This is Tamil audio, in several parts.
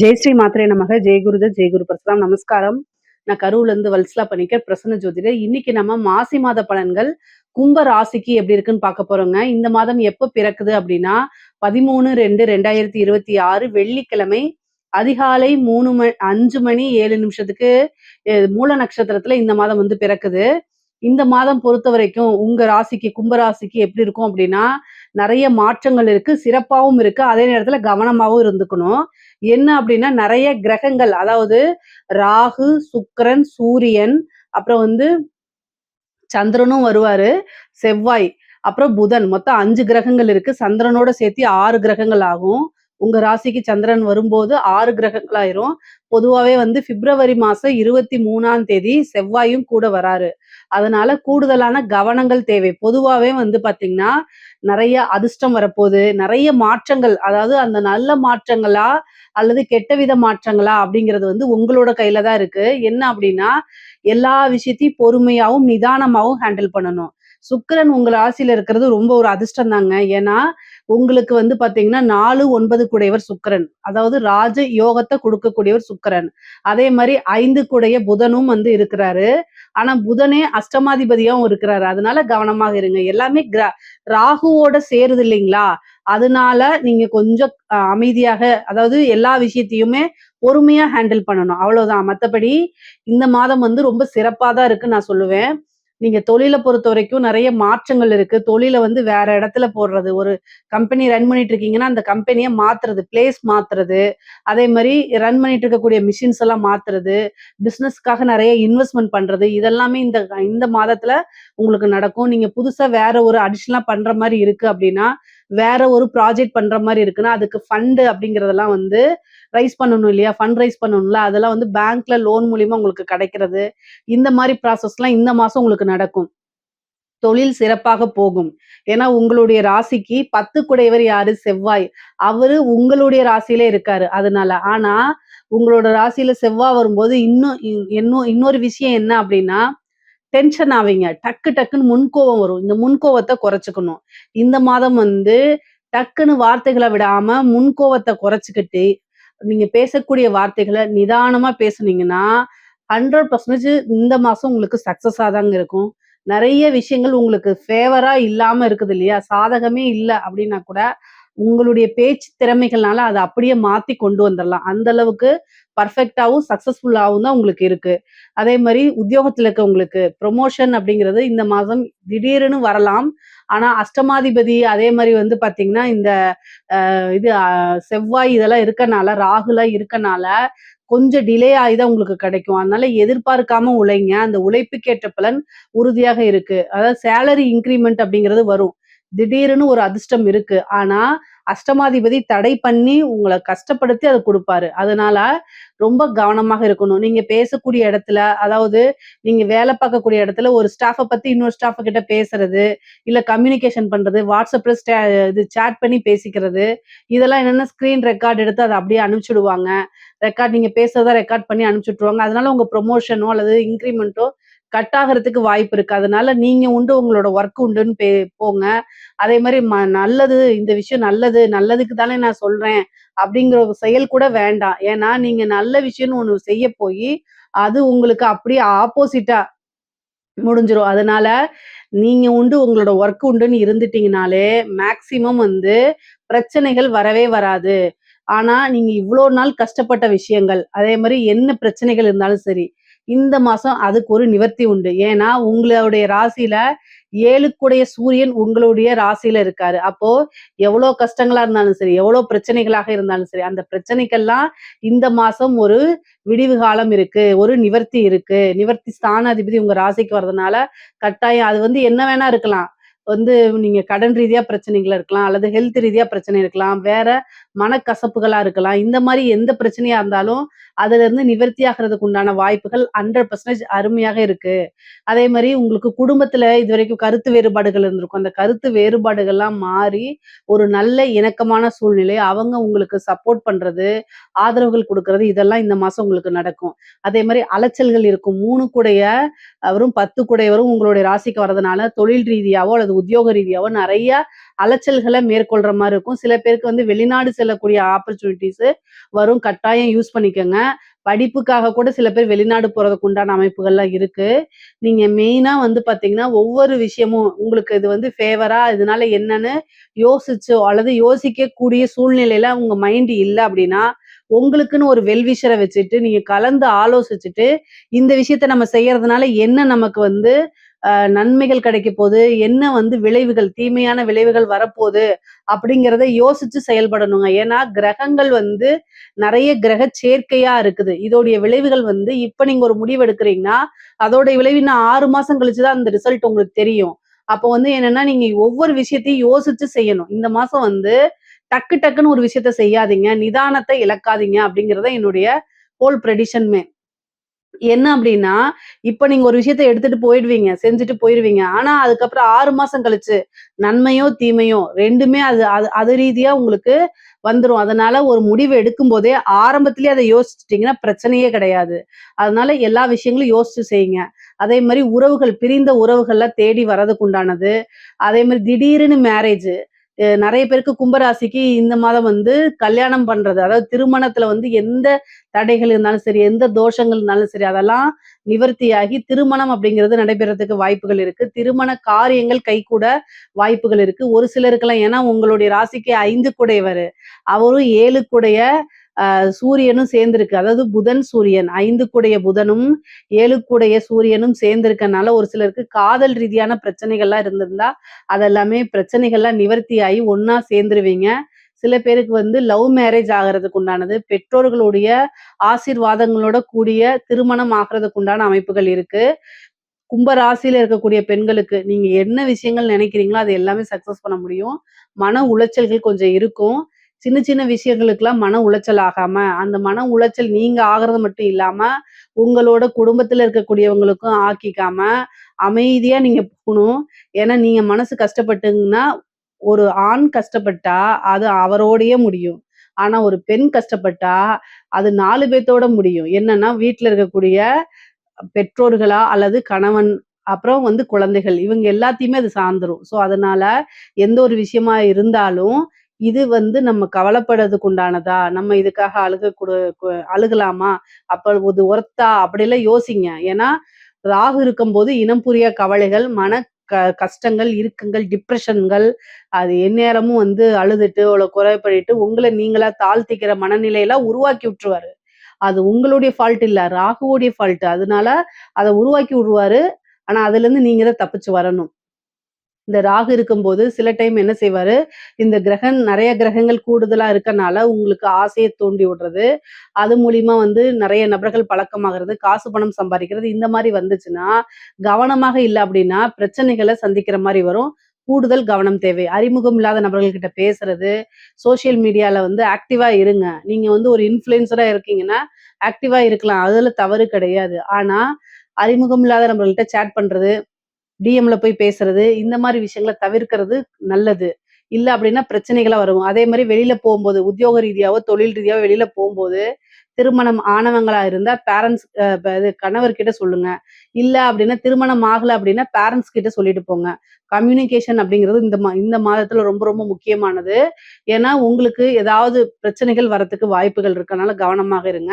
ஜெய் ஸ்ரீ மாத்திரை நமக. ஜெயகுருதத் ஜெயகுரு பிரசாதம். நமஸ்காரம். நான் கரூர்ல இருந்து வல்சலா பண்ணிக்க பிரசன்ன ஜோதிடர். இன்னைக்கு நம்ம மாசி மாத பலன்கள் கும்ப ராசிக்கு எப்படி இருக்குன்னு பார்க்க போறோங்க. இந்த மாதம் எப்ப பிறக்குது அப்படின்னா 13/2/2026 வெள்ளிக்கிழமை அதிகாலை 5 மணி 7 நிமிஷத்துக்கு மூல நட்சத்திரத்துல இந்த மாதம் வந்து பிறக்குது. இந்த மாதம் பொறுத்த வரைக்கும் உங்க ராசிக்கு கும்ப ராசிக்கு எப்படி இருக்கும் அப்படின்னா நிறைய மாற்றங்கள் இருக்கு, சிறப்பாகவும் இருக்கு, அதே நேரத்துல கவனமாவும் இருந்துக்கணும். என்ன அப்படின்னா நிறைய கிரகங்கள், அதாவது ராகு, சுக்கிரன், சூரியன், அப்புறம் வந்து சந்திரனும் வருவாரு, செவ்வாய், அப்புறம் புதன், மொத்தம் 5 கிரகங்கள் இருக்கு. சந்திரனோட சேர்த்து 6 கிரகங்கள் ஆகும். உங்க ராசிக்கு சந்திரன் வரும்போது 6 கிரகங்கள் ஆயிரும். பொதுவாவே வந்து பிப்ரவரி மாசம் 23ஆம் தேதி செவ்வாயும் கூட வராரு. அதனால கூடுதலான கவனங்கள் தேவை. பொதுவாவே வந்து பாத்தீங்கன்னா நிறைய அதிர்ஷ்டம் வரப்போகுது, நிறைய மாற்றங்கள், அதாவது அந்த நல்ல மாற்றங்களா அல்லது கெட்ட வித மாற்றங்களா அப்படிங்கிறது வந்து உங்களோட கையில தான் இருக்கு. என்ன அப்படின்னா எல்லா விஷயத்தையும் பொறுமையாவும் நிதானமாவும் ஹேண்டில் பண்ணணும். சுக்கிரன் உங்க ராசியில இருக்கிறது ரொம்ப ஒரு அதிர்ஷ்டம் தாங்க. ஏன்னா உங்களுக்கு வந்து பாத்தீங்கன்னா 4, 9 கூடையவர் சுக்கிரன், அதாவது ராஜ யோகத்தை கொடுக்கக்கூடியவர் சுக்கிரன். அதே மாதிரி 5 கூடைய புதனும் வந்து இருக்கிறாரு. ஆனா புதனே அஷ்டமாதிபதியாவும் இருக்கிறாரு. அதனால கவனமாக இருங்க. எல்லாமே ராகுவோட சேருது இல்லைங்களா? அதனால நீங்க கொஞ்சம் அமைதியாக, அதாவது எல்லா விஷயத்தையுமே பொறுமையா ஹேண்டில் பண்ணணும். அவ்வளவுதான். மத்தபடி இந்த மாதம் வந்து ரொம்ப சிறப்பா தான் இருக்குன்னு நான் சொல்லுவேன். நீங்க தொழில பொறுத்தவரைக்கும் நிறைய மாற்றங்கள் இருக்கு. தொழில வந்து வேற இடத்துல போடுறது. ஒரு கம்பெனி ரன் பண்ணிட்டு இருக்கீங்கன்னா, அந்த கம்பெனிய மாத்துறது, பிளேஸ் மாத்துறது. அதே மாரி ரன் பண்ணிட்டு இருக்கக்கூடிய மிஷின்ஸ் எல்லாம் மாத்துறது. பிசினஸ்க்காக நிறைய இன்வெஸ்ட்மென்ட் பண்றது. இதெல்லாமே இந்த இந்த மாதத்துல உங்களுக்கு நடக்கும். நீங்க புதுசா வேற ஒரு அடிஷனலா பண்ற மாரி இருக்கு அப்படின்னா, வேற ஒரு ப்ராஜெக்ட் பண்ற மாரி இருக்குன்னா, அதுக்கு ஃபண்ட் அப்படிங்கிறதெல்லாம் வந்து ரைஸ் பண்ணணும் இல்லையா? ஃபண்ட் ரைஸ் பண்ணணும்ல. அதெல்லாம் வந்து பேங்க்ல லோன் மூலியமா உங்களுக்கு கிடைக்கிறது. இந்த மாரி ப்ராசஸ்லாம் இந்த மாசம் உங்களுக்கு நடக்கும். தொழில் சிறப்பாக போகும். ஏன்னா உங்களுடைய ராசிக்கு 10 குடையவர் யாரு? செவ்வாய். அவரு உங்களுடைய ராசியிலே இருக்காரு. அதனால. ஆனா உங்களோட ராசியில செவ்வாய் வரும்போது இன்னொரு விஷயம் என்ன அப்படின்னா, டென்ஷன் ஆவீங்க. டக்கு டக்குன்னு முன்கோவம் வரும். இந்த முன்கோவத்த குறைச்சுக்கணும். இந்த மாதம் வந்து டக்குன்னு வார்த்தைகள விடாம முன்கோவத்த குறைச்சுக்கிட்டு, நீங்க பேசக்கூடிய வார்த்தைகள நிதானமா பேசுனீங்கன்னா, 100% இந்த மாசம் உங்களுக்கு சக்சஸா தாங்க இருக்கும். நெறைய விஷயங்கள் உங்களுக்கு ஃபேவரா இல்லாம இருக்குது இல்லையா? சாதகமே இல்ல அப்டின்னா கூட, உங்களுடைய பேச்சு திறமைகள்னால அத அப்படியே மாத்தி கொண்டு வந்துரலாம். அந்த அளவுக்கு பெர்ஃபெக்ட்டாவும், சக்சஸ்ஃபுல்லாவும் தான் உங்களுக்கு இருக்கு. அதே மாரி உத்தியோகத்துல இருக்கவங்களுக்கு ப்ரமோஷன் அப்படிங்கிறது இந்த மாதம் திடீர்னு வரலாம். ஆனா அஷ்டமாதிபதி அதே மாரி வந்து பாத்தீங்கன்னா, இந்த இது செவ்வாய் இதெல்லாம் இருக்கனால, ராகுலாம் இருக்கனால, கொஞ்சம் டிலே ஆயி தான் உங்களுக்கு கிடைக்கும். அதனால எதிர்பார்க்காம உழைங்க. அந்த உழைப்புக்கேற்ற பலன் உறுதியாக இருக்கு. அதாவது சேலரி இன்கிரிமென்ட் அப்படிங்கிறது வரும். திடீர்னு ஒரு அதிர்ஷ்டம் இருக்கு. ஆனா, அஷ்டமாதிபதி தடை பண்ணி உங்கள கஷ்டப்படுத்தி அத குடுப்பாரு. அதனால ரொம்ப கவனமாக இருக்கணும். நீங்க பேசக்கூடிய இடத்துல, அதாவது நீங்க வேலை பார்க்கக்கூடிய இடத்துல ஒரு ஸ்டாஃப்ப பத்தி இன்னொரு ஸ்டாஃப் கிட்ட பேசுறது, இல்ல கம்யூனிகேஷன் பண்றது, WhatsAppல இது சாட் பண்ணி பேசிக்கிறது. இதெல்லாம் என்னன்னா ஸ்கிரீன் ரெக்கார்ட் எடுத்து அத அப்படியே அனுப்பிச்சுடுவாங்க. நீங்க பேசுறத ரெக்கார்ட் பண்ணி அனுப்பிச்சு விட்டுருவாங்க. அதனால உங்க ப்ரமோஷனோ அல்லது இன்கிரிமென்ட்டோ கட் ஆகுறதுக்கு வாய்ப்பு இருக்கு. அதனால நீங்க உண்டு உங்களோட ஒர்க் உண்டுன்னு போங்க. அதே மாரி நல்லது, இந்த விஷயம் நல்லது, நல்லதுக்கு தானே நான் சொல்றேன் அப்படிங்கிற ஒரு செயல் கூட வேண்டாம். ஏன்னா நீங்க நல்ல விஷயம்னு ஒண்ணு செய்ய போயி, அது உங்களுக்கு அப்படியே ஆப்போசிட்டா முடிஞ்சிரும். அதனால நீங்க உண்டு உங்களோட ஒர்க் உண்டுன்னு இருந்துட்டீங்கனாலே, மேக்ஸிமம் வந்து பிரச்சனைகள் வரவே வராது. ஆனா, நீங்க இவ்ளோ நாள் கஷ்டப்பட்ட விஷயங்கள், அதே மாரி என்ன பிரச்சனைகள் இருந்தாலும் சரி, இந்த மாசம் அதுக்கு ஒரு நிவர்த்தி உண்டு. ஏன்னா, உங்களுடைய ராசியில 7க்குடைய சூரியன் உங்களுடைய ராசியில இருக்காரு. அப்போ எவ்வளோ கஷ்டங்களா இருந்தாலும் சரி, எவ்வளோ பிரச்சனைகளாக இருந்தாலும் சரி, அந்த பிரச்சனைக்கெல்லாம் இந்த மாசம் ஒரு விடிவு காலம் இருக்கு. ஒரு நிவர்த்தி இருக்கு. நிவர்த்தி ஸ்தானாதிபதி உங்க ராசிக்கு வர்றதுனால, கட்டாயம் அது வந்து என்ன வேணா இருக்கலாம். வந்து நீங்க கடன் ரீதியா பிரச்சனைகள் இருக்கலாம், அல்லது ஹெல்த் ரீதியா பிரச்சனை இருக்கலாம், வேற மனக்கசப்புகளா இருக்கலாம். இந்த மாரி எந்த பிரச்சனையா இருந்தாலும், அதிலிருந்து நிவர்த்தி ஆகுறதுக்கு உண்டான வாய்ப்புகள் 100% அருமையாக இருக்கு. அதே மாரி உங்களுக்கு குடும்பத்துல இதுவரைக்கும் கருத்து வேறுபாடுகள் இருந்திருக்கும். அந்த கருத்து வேறுபாடுகள்லாம் மாறி, ஒரு நல்ல இணக்கமான சூழ்நிலை, அவங்க உங்களுக்கு சப்போர்ட் பண்றது, ஆதரவுகள் குடுக்குறது, இதெல்லாம் இந்த மாசம் உங்களுக்கு நடக்கும். அதே மாரி அலைச்சல்கள் இருக்கும். 3 கூடைய அவரும் 10 கூடையவரும் உங்களுடைய ராசிக்கு வர்றதுனால, தொழில் ரீதியாவோ அல்லது உத்தியோக ரீதியாவோ நிறைய அலைச்சல்களை மேற்கொள்ற மாதிரி இருக்கும். சில பேருக்கு வந்து வெளிநாடு செல்லக்கூடிய ஆப்பர்ச்சுனிட்டிஸ் வரும். கட்டாயம் யூஸ் பண்ணிக்கோங்க. படிப்புக்காக கூட சில பேர் வெளிநாடு போறதுக்கு உண்டான அமைப்புகள்லாம் இருக்கு. நீங்க மெயினா வந்து பாத்தீங்கன்னா ஒவ்வொரு விஷயமும் உங்களுக்கு இது வந்து ஃபேவரா இதனால என்னன்னு யோசிச்சோ அல்லது யோசிக்கக்கூடிய சூழ்நிலையில உங்க மைண்ட் இல்ல அப்படின்னா உங்களுக்குன்னு ஒரு வெல்விஷரை வச்சுட்டு நீங்க கலந்து ஆலோசிச்சுட்டு இந்த விஷயத்த நம்ம செய்யறதுனால என்ன நமக்கு வந்து நன்மைகள் கிடைக்க போகுது, என்ன வந்து விளைவுகள் தீமையான விளைவுகள் வரப்போகுது அப்படிங்கிறத யோசிச்சு செயல்படணுங்க. ஏன்னா கிரகங்கள் வந்து நிறைய கிரக சேர்க்கையா இருக்குது. இதோடைய விளைவுகள் வந்து இப்ப நீங்க ஒரு முடிவு எடுக்கிறீங்கன்னா அதோட விளைவு இன்னும் 6 மாசம் கழிச்சுதான் அந்த ரிசல்ட் உங்களுக்கு தெரியும். அப்போ வந்து என்னன்னா நீங்க ஒவ்வொரு விஷயத்தையும் யோசிச்சு செய்யணும். இந்த மாசம் வந்து டக்கு டக்குன்னு ஒரு விஷயத்த செய்யாதீங்க, நிதானத்தை இழக்காதீங்க அப்படிங்கறத என்னுடைய ஹோல் ப்ரெடிஷன்மே. என்ன அப்படின்னா, இப்ப நீங்க ஒரு விஷயத்த எடுத்துட்டு போயிடுவீங்க. செஞ்சுட்டு போயிருவீங்க. ஆனா, அதுக்கப்புறம் 6 மாசம் கழிச்சு, நன்மையோ, தீமையோ 2மே அது அது அது ரீதியா உங்களுக்கு வந்துரும். அதனால ஒரு முடிவு எடுக்கும்போதே, ஆரம்பத்திலேயே அத யோசிச்சுட்டீங்கன்னா பிரச்சனையே கிடையாது. அதனால எல்லா விஷயங்களும் யோசிச்சு செய்யுங்க. அதே மாரி உறவுகள், பிரிந்த உறவுகள்லாம் தேடி வரதுக்கு உண்டானது. அதே மாரி திடீர்னு மேரேஜ். நெறைய பேருக்கு கும்பராசிக்கு இந்த மாதம் வந்து கல்யாணம் பண்றது, அதாவது திருமணத்துல வந்து எந்த தடைகள் இருந்தாலும் சரி, எந்த தோஷங்கள் இருந்தாலும் சரி, அதெல்லாம் நிவர்த்தியாகி திருமணம் அப்படிங்கிறது நடைபெறதுக்கு வாய்ப்புகள் இருக்கு. திருமண காரியங்கள் கைகூட வாய்ப்புகள் இருக்கு. ஒரு சிலருக்கெல்லாம் ஏன்னா உங்களுடைய ராசிக்கு 5 குடையவரு. அவரும் 7 குடைய சூரியனும் சேர்ந்திருக்கு. அதாவது புதன், சூரியன் 5 குடைய புதனும், 7 குடைய சூரியனும் சேர்ந்திருக்கனால ஒரு சிலருக்கு காதல் ரீதியான பிரச்சனைகள்லாம் இருந்திருந்தா, அதெல்லாமே பிரச்சனைகள்லாம் நிவர்த்தியாகி ஒண்ணா சேர்ந்துருவீங்க. சில பேருக்கு வந்து லவ் மேரேஜ் ஆகுறதுக்கு உண்டானது, பெற்றோர்களுடைய ஆசீர்வாதங்களோட கூடிய திருமணம் ஆகுறதுக்கு உண்டான அமைப்புகள் இருக்கு. கும்ப ராசியில இருக்கக்கூடிய பெண்களுக்கு நீங்க என்ன விஷயங்கள் நினைக்கிறீங்களோ அது எல்லாமே சக்சஸ் பண்ண முடியும். மன உளைச்சல்கள் கொஞ்சம் இருக்கும். சின்ன சின்ன விஷயங்களுக்கெல்லாம் மன உளைச்சல் ஆகாம, அந்த மன உளைச்சல் நீங்க ஆகுறது மட்டும் இல்லாம, உங்களோட குடும்பத்துல இருக்கக்கூடியவங்களுக்கும் ஆக்கிக்காம, அமைதியா நீங்க போணும். ஏன்னா நீங்க மனசு கஷ்டப்பட்டீங்கன்னா, ஒரு ஆண் கஷ்டப்பட்டா அது அவரோடயே முடியும். ஆனா ஒரு பெண் கஷ்டப்பட்டா, அது 4 பேத்தோட முடியும். என்னன்னா வீட்ல இருக்கக்கூடிய பெற்றோர்களா அல்லது கணவன், அப்புறம் வந்து குழந்தைகள். இவங்க எல்லாத்தையுமே அது சார்ந்துரும். ஸோ, அதனால எந்த ஒரு விஷயமா இருந்தாலும், இது வந்து நம்ம கவலைப்படுறதுக்கு உண்டானதா? நம்ம இதுக்காக அழுகலாமா? அப்ப இது ஒர்த்தா? அப்படிலாம் யோசிங்க. ஏன்னா, ராகு இருக்கும்போது இனம் புரியா கவலைகள், மன கஷ்டங்கள், இறுக்கங்கள், டிப்ரஷன்கள் அது எந்நேரமும் வந்து அழுதுட்டு, குறைபடிட்டு உங்கள நீங்களா தாழ்த்திக்கிற மனநிலையெல்லாம் உருவாக்கி விட்டுருவாரு. அது உங்களுடைய ஃபால்ட் இல்ல. ராகுவோடைய ஃபால்ட். அதனால அத உருவாக்கி விடுவாரு. ஆனா அதுலருந்து நீங்க தான் தப்பிச்சு வரணும். இந்த ராகு இருக்கும்போது சில டைம் என்ன செய்வாரு, இந்த நெறைய கிரகங்கள் கூடுதலா இருக்கனால உங்களுக்கு ஆசைய தூண்டி விடுறது. அது மூலியமா வந்து நெறைய நபர்கள் பழக்கமாகறது, காசு பணம் சம்பாதிக்கிறது இந்த மாரி வந்துச்சுன்னா, கவனமாக இல்ல அப்டின்னா பிரச்சனைகள சந்திக்கிற மாரி வரும். கூடுதல் கவனம் தேவை. அறிமுகம் இல்லாத நபர்கள் கிட்ட பேசுறது, சோசியல் மீடியால வந்து ஆக்டிவா இருங்க. நீங்க வந்து ஒரு இன்ஃப்ளூயன்சரா இருக்கீங்கன்னா, ஆக்டிவா இருக்கலாம். அதுல தவறு கிடையாது. ஆனா, அறிமுகம் இல்லாத நபர்கள்ட்ட சேட் பண்றது, டிஎம்ல போய் பேசுறது, இந்த மாரி விஷயங்கள தவிர்க்கிறது நல்லது. இல்ல அப்டின்னா பிரச்சனைகளா வரும். அதே மாரி வெளில போம்போது, உத்தியோக ரீதியாவோ, தொழில் ரீதியாவோ வெளில போம்போது, திருமணம் ஆனவங்களா இருந்தா பேரண்ட்ஸ் இது கணவர்கிட்ட சொல்லுங்க. இல்ல அப்டின்னா திருமணம் ஆகல அப்டின்னா பேரண்ட்ஸ் கிட்ட சொல்லிட்டு போங்க. கம்யூனிகேஷன் அப்படிங்கிறது இந்த மாதத்துல ரொம்ப ரொம்ப முக்கியமானது. ஏன்னா உங்களுக்கு ஏதாவது பிரச்சனைகள் வரத்துக்கு வாய்ப்புகள் இருக்கனால கவனமாக இருங்க.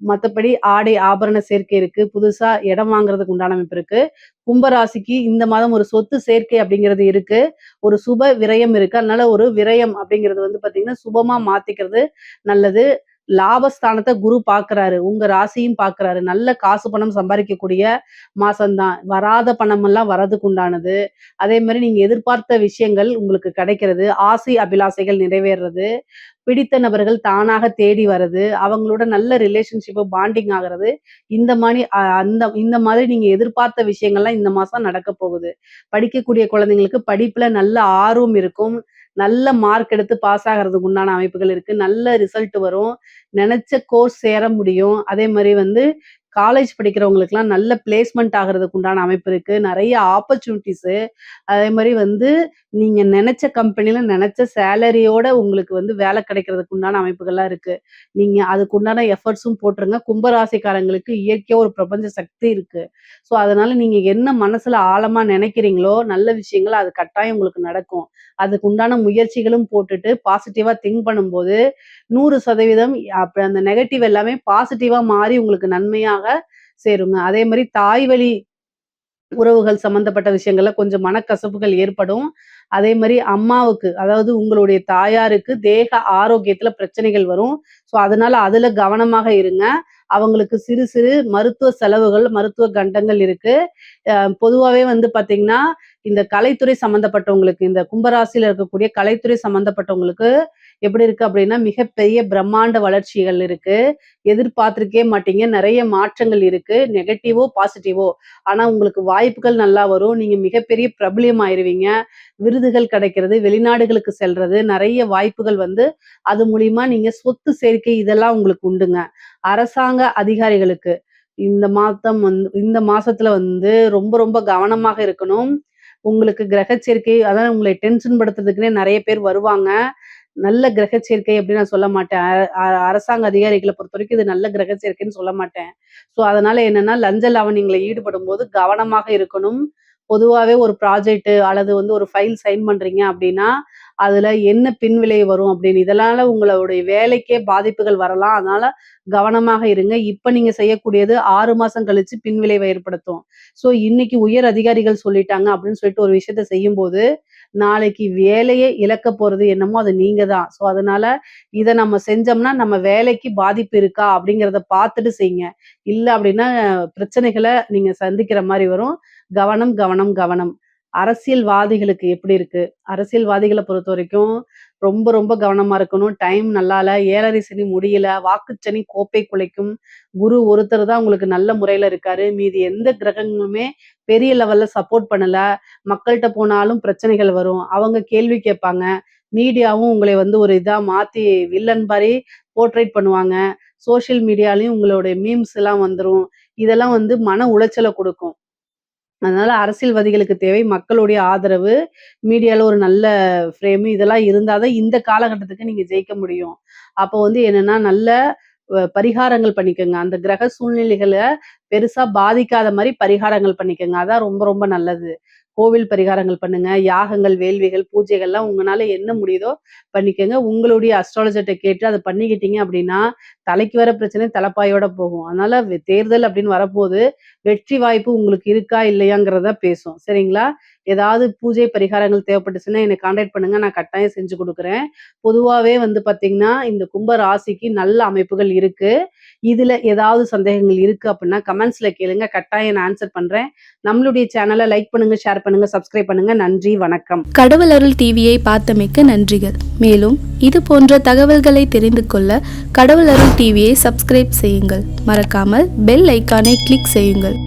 மத்தபடி ஆடை ஆபரண சேர்க்கை இருக்கு. புதுசா இடம் வாங்குறதுக்கு உண்டான அமைப்பு இருக்கு. கும்பராசிக்கு இந்த மாதம் ஒரு சொத்து சேர்க்கை அப்படிங்கிறது இருக்கு. ஒரு சுப விரயம் இருக்கு. அதனால ஒரு விரயம் அப்படிங்கிறது வந்து பார்த்தீங்கன்னா, சுபமா மாத்திக்கிறது நல்லது. லாபஸ்தானத்த குரு பார்க்குறாரு. உங்க ராசியும் பார்க்குறாரு. நல்ல காசு பணம் சம்பாரிக்கக்கூடிய மாசம் தான். வராத பணமெல்லாம் வரதுக்கு உண்டானது. அதே மாரி நீங்க எதிர்பார்த்த விஷயங்கள் உங்களுக்கு கிடைக்கிறது. ஆசை அபிலாசைகள் நிறைவேறுறது. பிடித்த நபர்கள் தானாக தேடி வர்றது. அவங்களோட நல்ல ரிலேஷன்ஷிப் பாண்டிங் ஆகுறது. இந்த மாதிரி நீங்க எதிர்பார்த்த விஷயங்கள்லாம் இந்த மாசம் நடக்க போகுது. படிக்கக்கூடிய குழந்தைங்களுக்கு படிப்புல நல்ல ஆர்வம் இருக்கும். நல்ல மார்க் எடுத்து பாஸ் ஆகுறதுக்கு உண்டான அமைப்புகள் இருக்கு. நல்ல ரிசல்ட் வரும். நெனச்ச கோர்ஸ் சேர முடியும். அதே மாரி வந்து காலேஜ் படிக்கிறவங்களுக்குலாம் நல்ல பிளேஸ்மெண்ட் ஆகுறதுக்கு உண்டான அமைப்பு இருக்கு. நெறைய ஆப்பர்ச்சுனிட்டீஸு அதே மாரி வந்து நீங்க நெனச்ச கம்பெனில நெனச்ச சேலரியோட உங்களுக்கு வந்து வேலை கிடைக்கிறதுக்கு உண்டான அமைப்புகள்லாம் இருக்கு. நீங்க அதுக்கு உண்டான எஃபோர்ட்ஸும் போட்டுருங்க. கும்பராசிக்காரங்களுக்கு இயற்கையா ஒரு பிரபஞ்ச சக்தி இருக்கு. ஸோ, அதனால நீங்க என்ன மனசுல ஆழமா நெனைக்கிறீங்களோ, நல்ல விஷயங்கள் அது கட்டாயம் உங்களுக்கு நடக்கும். அதுக்கு உண்டான முயற்சிகளும் போட்டுட்டு பாசிட்டிவா திங்க் பண்ணும்போது 100% அப்ப அந்த நெகட்டிவ் எல்லாமே பாசிட்டிவா மாறி உங்களுக்கு நன்மையாக சேருங்க. அதே மாரி தாய் வழி உறவுகள் சம்மந்தப்பட்ட விஷயங்கள்ல கொஞ்சம் மனக்கசப்புகள் ஏற்படும். அதே மாரி அம்மாவுக்கு, அதாவது உங்களுடைய தாயாருக்கு தேக ஆரோக்கியத்துல பிரச்சனைகள் வரும். ஸோ, அதனால அதுல கவனமாக இருங்க. அவங்களுக்கு சிறு சிறு மருத்துவ செலவுகள், மருத்துவ கண்டங்கள் இருக்கு. பொதுவாவே வந்து பார்த்தீங்கன்னா, இந்த கலைத்துறை சம்மந்தப்பட்டவங்களுக்கு, இந்த கும்பராசியில இருக்கக்கூடிய கலைத்துறை சம்மந்தப்பட்டவங்களுக்கு எப்படி இருக்கு அப்படின்னா, மிகப்பெரிய பிரம்மாண்ட வளர்ச்சிகள் இருக்கு. எதிர்பார்த்திருக்கவே மாட்டீங்க. நெறைய மாற்றங்கள் இருக்கு. நெகட்டிவோ, பாசிட்டிவோ. ஆனா உங்களுக்கு வாய்ப்புகள் நல்லா வரும். நீங்க மிகப்பெரிய பிரபலியம் ஆயிருவீங்க. விருதுகள் கிடைக்கிறது, வெளிநாடுகளுக்கு செல்றது, நெறைய வாய்ப்புகள் வந்து அது மூலியமா நீங்க சொத்து சேர்க்கை இதெல்லாம் உங்களுக்கு உண்டுங்க. அரசாங்க அதிகாரிகளுக்கு இந்த மாசத்துல வந்து ரொம்ப ரொம்ப கவனமாக இருக்கணும். உங்களுக்கு கிரக சேர்க்கை அதான் உங்களை டென்ஷன் படுத்துறதுக்குன்னே நெறைய பேர் வருவாங்க. நல்ல கிரக சேர்க்கை அப்படின்னு நான் சொல்ல மாட்டேன். அரசாங்க அதிகாரிகள பொறுத்தவரைக்கும் இது நல்ல கிரக சேர்க்கைன்னு சொல்ல மாட்டேன். ஸோ, அதனால என்னன்னா, லஞ்ச லாவணியங்கள்ல ஈடுபடும்போது கவனமாக இருக்கணும். பொதுவாவே ஒரு ப்ராஜெக்ட் அல்லது வந்து ஒரு ஃபைல் சைன் பண்றீங்க அப்படின்னா, அதுல என்ன பின்விளை வரும் அப்படின்னு இதனால உங்களுடைய வேலைக்கே பாதிப்புகள் வரலாம். அதனால கவனமாக இருங்க. இப்ப நீங்க செய்யக்கூடியது 6 மாசம் கழிச்சு பின்விளைவை ஏற்படுத்தும். ஸோ, இன்னைக்கு உயர் அதிகாரிகள் சொல்லிட்டாங்க அப்படின்னு சொல்லிட்டு ஒரு விஷயத்த செய்யும்போது, நாளைக்கு வேலையே இழக்க போறது என்னமோ அது நீங்க தான். ஸோ, அதனால இத நம்ம செஞ்சோம்னா, நம்ம வேலைக்கு பாதிப்பு இருக்கா அப்படிங்கிறத பார்த்துட்டு செய்யுங்க. இல்ல அப்படின்னா பிரச்சனைகள நீங்க சந்திக்கிற மாரி வரும். கவனம், கவனம், கவனம். அரசியல்வாதிகளுக்கு எப்படி இருக்கு? அரசியல்வாதிகள பொறுத்தவரைக்கும் ரொம்ப ரொம்ப கவனமா இருக்கணும். டைம் நல்லா இல்ல. 7:30 சனி முடியல. வாக்குச்சனி கோப்பை குலைக்கும். குரு ஒருத்தர் தான் உங்களுக்கு நல்ல முறையில இருக்காரு. மீதி எந்த கிரகங்களுமே பெரிய லெவல்ல சப்போர்ட் பண்ணல. மக்கள்ட்ட போனாலும் பிரச்சனைகள் வரும். அவங்க கேள்வி கேட்பாங்க. மீடியாவும் உங்களை வந்து ஒரு இதா மாத்தி வில்லன் மாரி போர்ட்ரேட் பண்ணுவாங்க. சோசியல் மீடியாலயும் உங்களுடைய மீம்ஸ் எல்லாம் வந்துரும். இதெல்லாம் வந்து மன உளைச்சல குடுக்கும். அதனால அரசியல்வாதிகளுக்கு தேவை மக்களுடைய ஆதரவு. மீடியால ஒரு நல்ல ஃப்ரேம் இதெல்லாம் இருந்தா தான் இந்த காலகட்டத்துக்கு நீங்க ஜெயிக்க முடியும். அப்போ வந்து என்னன்னா, நல்ல பரிகாரங்கள் பண்ணிக்கங்க. அந்த கிரக சூழ்நிலைகள பெருசா பாதிக்காத மாரி பரிகாரங்கள் பண்ணிக்கங்க. அதான் ரொம்ப ரொம்ப நல்லது. கோவில் பரிகாரங்கள் பண்ணுங்க. யாகங்கள், வேள்விகள், பூஜைகள்லாம் உங்கனால என்ன முடியுதோ பண்ணிக்கங்க. உங்களுடைய அஸ்ட்ராலஜர்ட்ட கேட்டு அத பண்ணிக்கிட்டீங்க அப்படின்னா, தலைக்கு வர பிரச்சனை தலைப்பாயோட போகும். அதனால தேர்தல் அப்படின்னு வரப்போது, வெற்றி வாய்ப்பு உங்களுக்கு இருக்கா இல்லையாங்கிறத பேசும். சரிங்களா? ஏதாவது பூஜை பரிகாரங்கள் தேவைப்பட்டுச்சுன்னா என்ன கான்டாக்ட் பண்ணுங்க. நான் கட்டாயம் செஞ்சு குடுக்குறேன். பொதுவாவே வந்து பார்த்தீங்கன்னா, இந்த கும்ப ராசிக்கு நல்ல அமைப்புகள் இருக்கு. இதுல ஏதாவது சந்தேகங்கள் இருக்கு அப்படின்னா, கமெண்ட்ஸ்ல கேளுங்க. கட்டாயம் நான் ஆன்சர் பண்றேன். நம்மளுடைய சேனல லைக் பண்ணுங்க, ஷேர் பண்ணுங்க, சப்ஸ்கிரைப் பண்ணுங்க. நன்றி, வணக்கம். கடவுள் அருள் டிவியை பார்த்தமைக்கு நன்றிகள். மேலும் இது போன்ற தகவல்களை தெரிந்து கொள்ள கடவுள் அருள் டிவியை சப்ஸ்கிரைப் செய்யுங்கள். மறக்காமல் பெல் ஐக்கானை கிளிக் செய்யுங்கள்.